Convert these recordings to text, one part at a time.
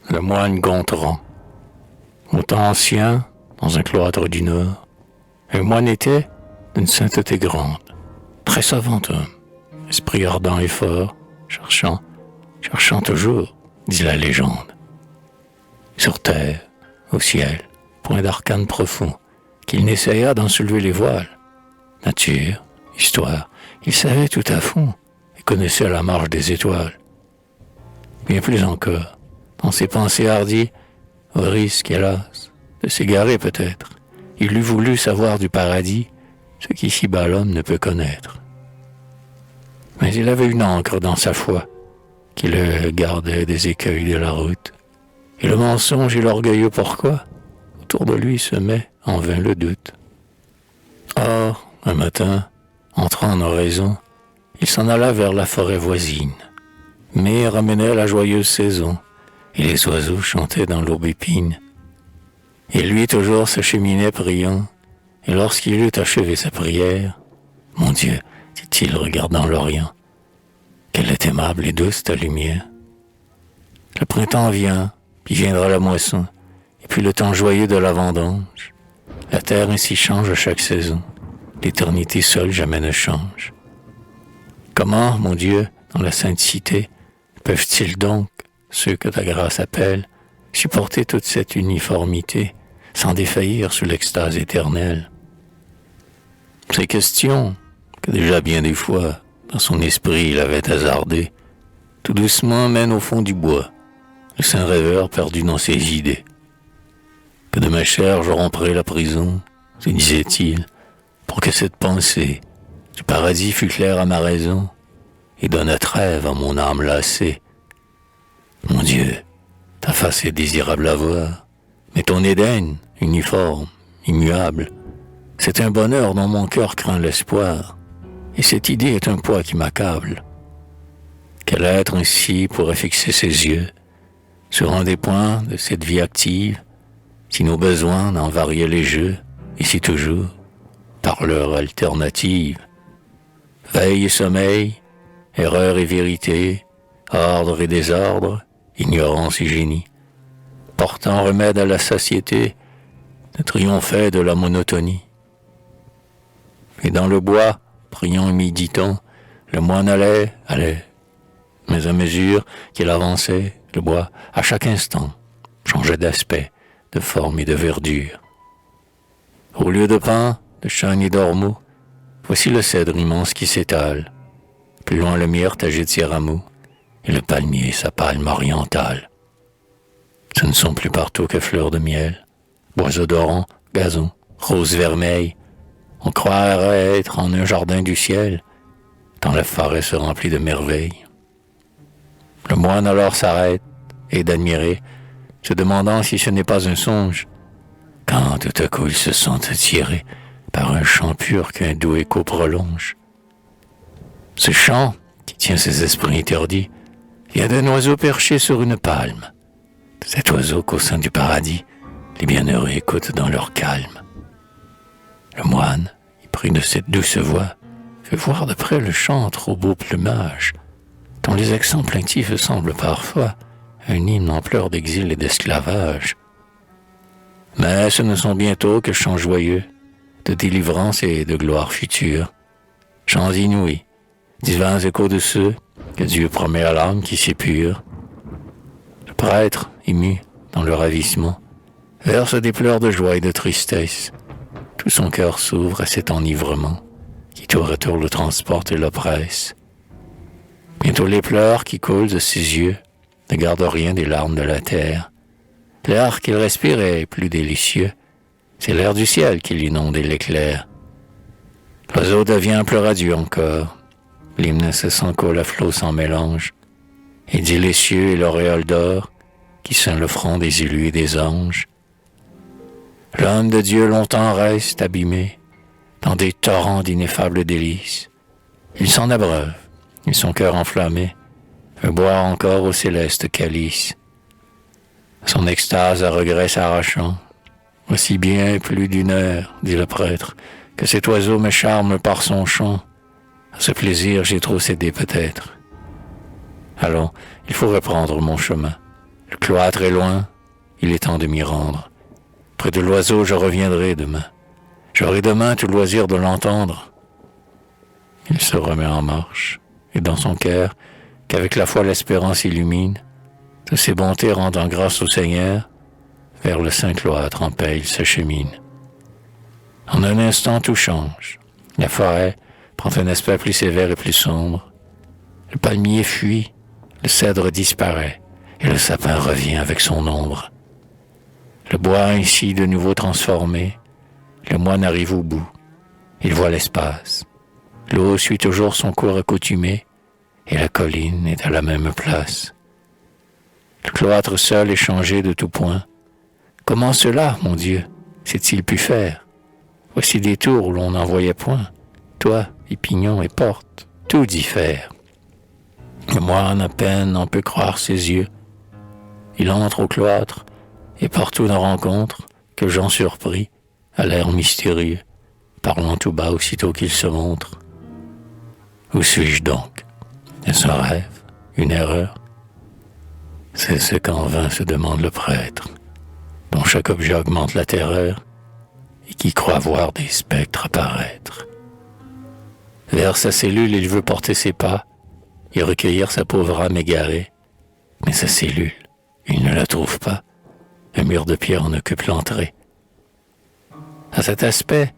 le moine Gontran. Au temps ancien, dans un cloître du Nord, un moine était d'une sainteté grande, très savant homme, esprit ardent et fort, cherchant toujours, dit la légende. Sur terre, au ciel, point d'arcane profond, qu'il n'essaya d'en soulever les voiles. Nature, histoire, il savait tout à fond et connaissait la marche des étoiles. Bien plus encore, dans ses pensées hardies, au risque, hélas, de s'égarer peut-être, il eût voulu savoir du paradis ce qu'ici-bas l'homme ne peut connaître. Mais il avait une ancre dans sa foi qui le gardait des écueils de la route. Et le mensonge et l'orgueilleux pourquoi autour de lui semait en vain le doute. Or, un matin, entrant en oraison, il s'en alla vers la forêt voisine. Mais ramenait la joyeuse saison, et les oiseaux chantaient dans l'aubépine. Et lui toujours se cheminait priant, et lorsqu'il eut achevé sa prière, « Mon Dieu, dit-il regardant l'Orient, quelle est aimable et douce ta lumière. Le printemps vient, puis viendra la moisson, et puis le temps joyeux de la vendange. La terre ainsi change à chaque saison, l'éternité seule jamais ne change. Comment, mon Dieu, dans la sainte cité, peuvent-ils donc, ceux que ta grâce appelle, supporter toute cette uniformité, sans défaillir sous l'extase éternelle? » Ces questions, que déjà bien des fois, dans son esprit il avait hasardées, tout doucement mènent au fond du bois, le saint rêveur perdu dans ses idées. Que de ma chair je romprai la prison, se disait-il, pour que cette pensée du paradis fût claire à ma raison et donne trêve à mon âme lassée. Mon Dieu, ta face est désirable à voir, mais ton Éden, uniforme, immuable, c'est un bonheur dont mon cœur craint l'espoir, et cette idée est un poids qui m'accable. Quel être ainsi pourrait fixer ses yeux sur un des points de cette vie active, si nos besoins n'en variaient les jeux, et si toujours, par leur alternative, veille et sommeil, erreur et vérité, ordre et désordre, ignorance et génie, portant remède à la satiété, ne triomphaient de la monotonie. Et dans le bois, priant et méditant, le moine allait, mais à mesure qu'il avançait, le bois, à chaque instant, changeait d'aspect, de forme et de verdure. Au lieu de pins, de chênes et d'ormeaux, voici le cèdre immense qui s'étale. Plus loin le myrte agite ses rameaux, et le palmier sa palme orientale. Ce ne sont plus partout que fleurs de miel, bois odorants, gazons, roses vermeilles. On croirait être en un jardin du ciel, tant la forêt se remplit de merveilles. Le moine alors s'arrête, et d'admirer, se demandant si ce n'est pas un songe, quand tout à coup il se sent attiré par un chant pur qu'un doux écho prolonge. Ce chant, qui tient ses esprits interdits, vient d'un oiseau perché sur une palme. Cet oiseau qu'au sein du paradis, les bienheureux écoutent dans leur calme. Le moine, épris de cette douce voix, fait voir de près le chantre au beau plumage, dont les accents plaintifs semblent parfois un hymne en pleurs d'exil et d'esclavage. Mais ce ne sont bientôt que chants joyeux, de délivrance et de gloire future, chants inouïs, divins échos de ceux que Dieu promet à l'âme qui s'épure. Le prêtre, ému dans le ravissement, verse des pleurs de joie et de tristesse. Tout son cœur s'ouvre à cet enivrement qui tour à tour le transporte et l'oppresse. Bientôt les pleurs qui coulent de ses yeux ne gardent rien des larmes de la terre. L'air qu'il respire est plus délicieux. C'est l'air du ciel qui l'inonde et l'éclaire. L'oiseau devient plus radieux encore. L'hymne incessant coule à flot sans mélange. Et dit les cieux et l'auréole d'or qui ceint le front des élus et des anges. L'homme de Dieu longtemps reste abîmé dans des torrents d'ineffables délices. Il s'en abreuve, et son cœur enflammé veut boire encore au céleste calice. Son extase à regret s'arrachant, aussi bien plus d'une heure, dit le prêtre, que cet oiseau me charme par son chant. À ce plaisir j'ai trop cédé peut-être. Allons, il faut reprendre mon chemin. Le cloître est loin, il est temps de m'y rendre. Près de l'oiseau, je reviendrai demain. J'aurai demain tout loisir de l'entendre. Il se remet en marche, et dans son cœur, qu'avec la foi l'espérance illumine, de ses bontés rendant grâce au Seigneur, vers le saint cloître en paix il s'achemine. En un instant tout change. La forêt prend un aspect plus sévère et plus sombre. Le palmier fuit, le cèdre disparaît, et le sapin revient avec son ombre. Le bois ainsi de nouveau transformé, le moine arrive au bout. Il voit l'espace. L'eau suit toujours son cours accoutumé, et la colline est à la même place. Le cloître seul est changé de tout point. Comment cela, mon Dieu, s'est-il pu faire? Voici des tours où l'on n'en voyait point. Toit, et pignons et portes, tout diffère. Le moine à peine en peut croire ses yeux. Il entre au cloître, et partout ne rencontre que gens surpris, à l'air mystérieux, parlant tout bas aussitôt qu'il se montre. Où suis-je donc? Est-ce un rêve? Une erreur? C'est ce qu'en vain se demande le prêtre, dont chaque objet augmente la terreur, et qui croit voir des spectres apparaître. Vers sa cellule, il veut porter ses pas, et recueillir sa pauvre âme égarée. Mais sa cellule, il ne la trouve pas. Un mur de pierre en occupe l'entrée. À cet aspect,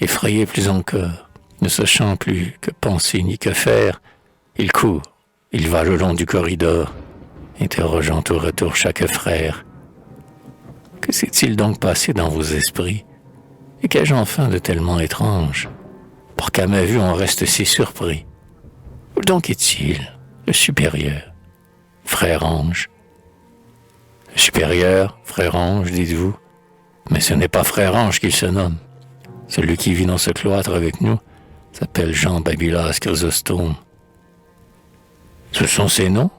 effrayé plus encore, ne sachant plus que penser ni que faire, il court, il va le long du corridor, interrogeant au retour chaque frère. Que s'est-il donc passé dans vos esprits? Et qu'ai-je enfin de tellement étrange, pour qu'à ma vue on reste si surpris? Où donc est-il, le supérieur, frère ange? Le supérieur, frère ange, dites-vous? Mais ce n'est pas frère ange qu'il se nomme. Celui qui vit dans ce cloître avec nous s'appelle Jean Babylas Chrysostome. Ce sont ses noms?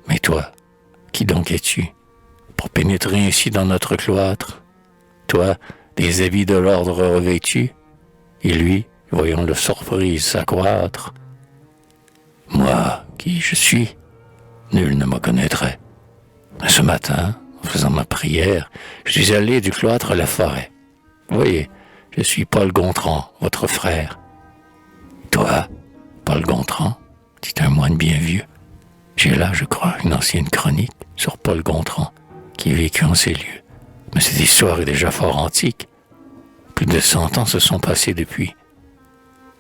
Mais toi, qui donc es-tu, pour pénétrer ainsi dans notre cloître? Toi, des habits de l'ordre revêtus, et lui, voyant le surprise s'accroître. Moi, qui je suis, nul ne me connaîtrait. Mais ce matin, en faisant ma prière, je suis allé du cloître à la forêt. Voyez, je suis Paul Gontran, votre frère. Toi, Paul Gontran, dit un moine bien vieux. J'ai là, je crois, une ancienne chronique sur Paul Gontran, qui vécut en ces lieux. Mais cette histoire est déjà fort antique. Plus de 100 ans se sont passés depuis.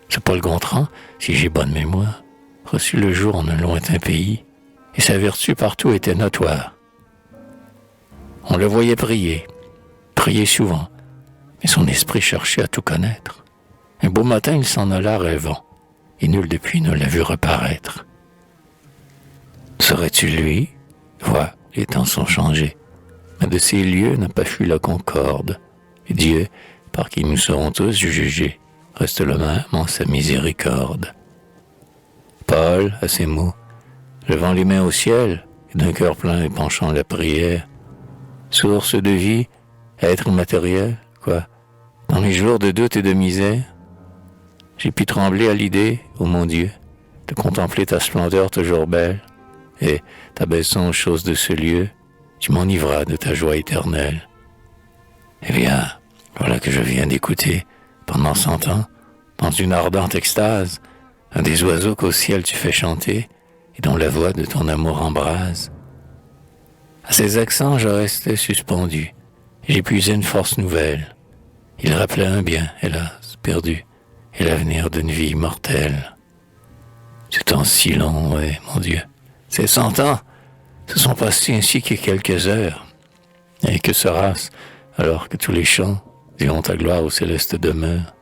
Ce Paul Gontran, si j'ai bonne mémoire, reçut le jour en un lointain pays, et sa vertu partout était notoire. On le voyait prier souvent, mais son esprit cherchait à tout connaître. Un beau matin, il s'en alla rêvant, et nul depuis ne l'a vu reparaître. Serais-tu lui? Vois, les temps sont changés. Mais de ces lieux n'a pas fui la concorde, et Dieu, par qui nous serons tous jugés, reste le même en sa miséricorde. Paul, à ces mots, levant les mains au ciel, et d'un cœur plein et penchant la prière, source de vie, être matériel, quoi, dans les jours de doute et de misère, j'ai pu trembler à l'idée, ô mon Dieu, de contempler ta splendeur toujours belle, et, t'abaissant aux choses de ce lieu, tu m'enivras de ta joie éternelle. Eh bien, voilà que je viens d'écouter, pendant 100 ans, dans une ardente extase, un des oiseaux qu'au ciel tu fais chanter, et dont la voix de ton amour embrase. À ces accents, je restais suspendu, et j'épuisais une force nouvelle. Il rappelait un bien, hélas, perdu, et l'avenir d'une vie mortelle. Ce temps si long, ouais, mon Dieu. Ces 100 ans se sont passés ainsi que quelques heures. Et que sera-ce alors que tous les chants diront ta gloire au céleste demeure?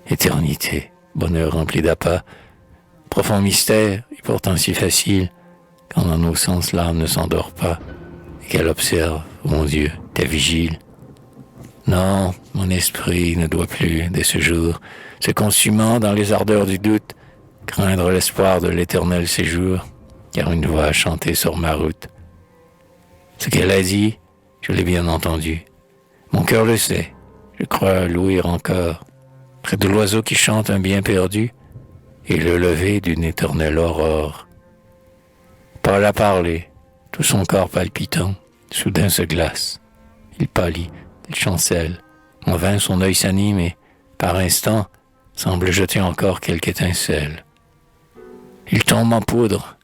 Éternité, bonheur rempli d'appât, profond mystère et pourtant si facile, quand dans nos sens l'âme ne s'endort pas et qu'elle observe, ô mon Dieu, ta vigile. Non, mon esprit ne doit plus, dès ce jour, se consumant dans les ardeurs du doute, craindre l'espoir de l'éternel séjour, car une voix a chanté sur ma route. Ce qu'elle a dit, je l'ai bien entendu. Mon cœur le sait, je crois l'ouïr encore, près de l'oiseau qui chante un bien perdu, et le lever d'une éternelle aurore. Paul a parlé, tout son corps palpitant, soudain se glace. Il pâlit, il chancelle. En vain son œil s'anime et, par instant, semble jeter encore quelque étincelle. Il tombe en poudre,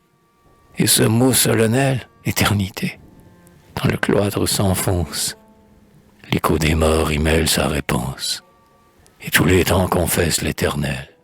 et ce mot solennel, éternité, dans le cloître s'enfonce. L'écho des morts y mêle sa réponse, et tous les temps confessent l'éternel.